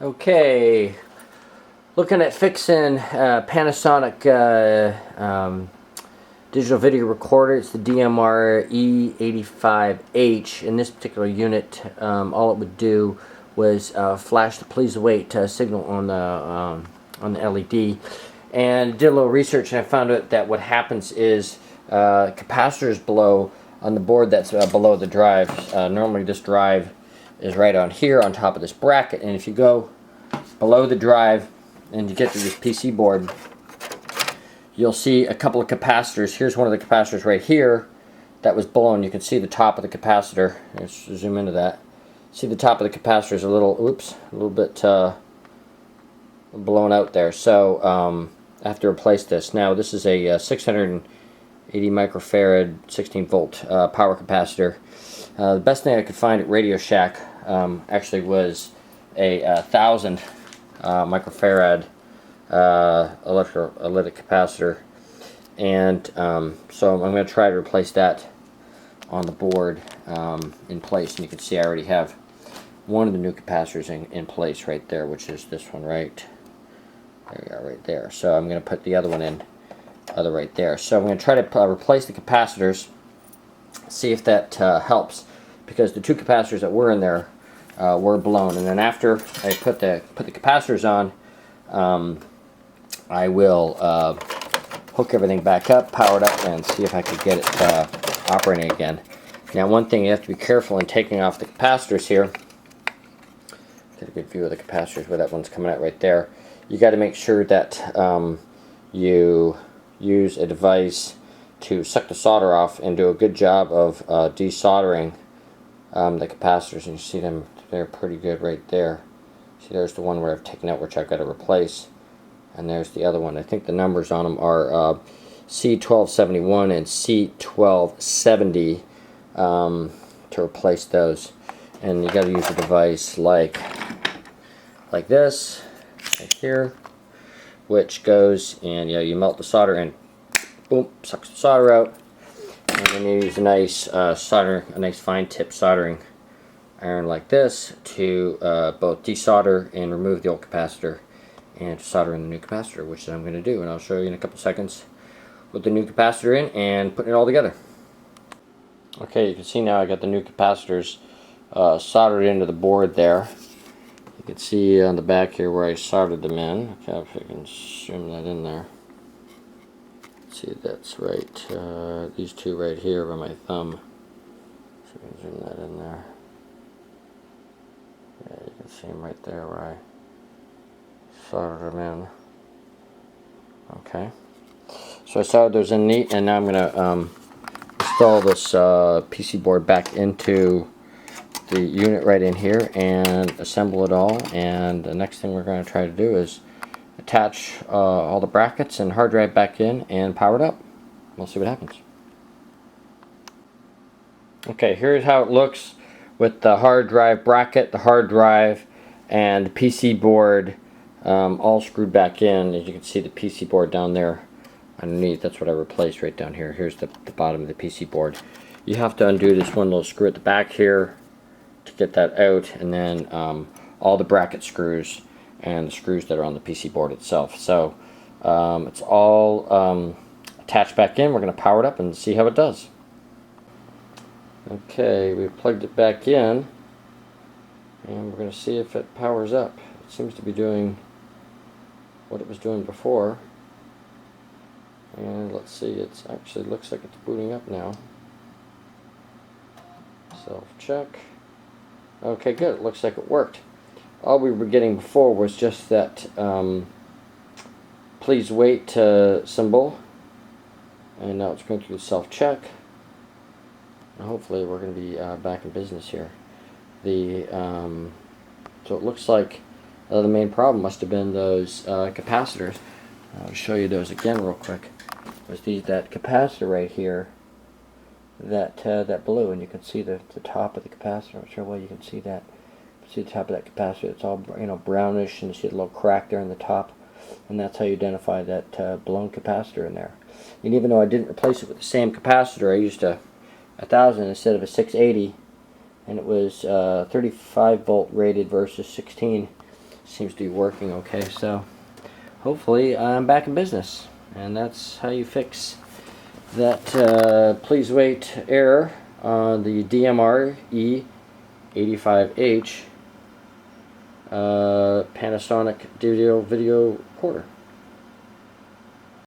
Okay, looking at fixing Panasonic digital video recorder. It's the DMR e85h. In this particular unit, all it would do was flash the please wait signal on the LED. And did a little research, and I found out that what happens is capacitors below on the board that's below the drive. Normally this drive is right on here on top of this bracket, and if you go below the drive and you get to this PC board, you'll see a couple of capacitors. Here's one of the capacitors right here that was blown. You can see the top of the capacitor. Let's zoom into that. See the top of the capacitor is a little bit blown out there. So I have to replace this. Now this is a 680 microfarad 16 volt power capacitor. The best thing I could find at Radio Shack actually was a 1000 microfarad electrolytic capacitor, and so I'm going to try to replace that on the board in place. And you can see I already have one of the new capacitors in place right there, which is this one right there. We are right there. So I'm going to put the other one in, right there. So I'm going to try to replace the capacitors, see if that helps, because the two capacitors that were in there were blown. And then after I put the capacitors on, I will hook everything back up, power it up, and see if I could get it operating again. Now, one thing you have to be careful in taking off the capacitors here. Get a good view of the capacitors where that one's coming out right there. You got to make sure that you use a device to suck the solder off and do a good job of desoldering the capacitors. And you see them, they're pretty good right there. See, there's the one where I've taken out, which I've got to replace, and there's the other one. I think the numbers on them are C1271 and C1270 to replace those. And you got to use a device like this right here, which goes and you melt the solder and boom, sucks the solder out. And then you use a nice a nice fine tip soldering iron like this to both desolder and remove the old capacitor, and to solder in the new capacitor, which I'm going to do, and I'll show you in a couple seconds with the new capacitor in and putting it all together. Okay, you can see now I got the new capacitors soldered into the board there. You can see on the back here where I soldered them in. Okay, if I can zoom that in there. See, that's right. These two right here by my thumb. So I can zoom that in there. Yeah, you can see them right there where I soldered them in. Okay. So I soldered those in neat, and now I'm going to install this PC board back into the unit right in here and assemble it all. And the next thing we're going to try to do is attach all the brackets and hard drive back in and power it up. We'll see what happens. Okay, here's how it looks with the hard drive bracket, the hard drive, and the PC board all screwed back in. As you can see, the PC board down there underneath, that's what I replaced right down here. Here's the bottom of the PC board. You have to undo this one little screw at the back here to get that out, and then all the bracket screws and the screws that are on the PC board itself. So it's all attached back in. We're going to power it up and see how it does. Okay, we've plugged it back in, and we're going to see if it powers up. It seems to be doing what it was doing before. And let's see, it actually looks like it's booting up now. Self-check. Okay, good. It looks like it worked. All we were getting before was just that please wait symbol, and now it's going through the self-check. And hopefully we're going to be back in business here. So it looks like the main problem must have been those capacitors. I'll show you those again real quick. Was that capacitor right here that blew, and you can see the top of the capacitor. I'm not sure why you can see that. See the top of that capacitor? It's all brownish, and you see a little crack there in the top, and that's how you identify that blown capacitor in there. And even though I didn't replace it with the same capacitor, I used a 1000 instead of a 680, and it was 35 volt rated versus 16. seems to be working okay. So hopefully I'm back in business, and that's how you fix that please wait error on the DMR E85H Panasonic video recorder.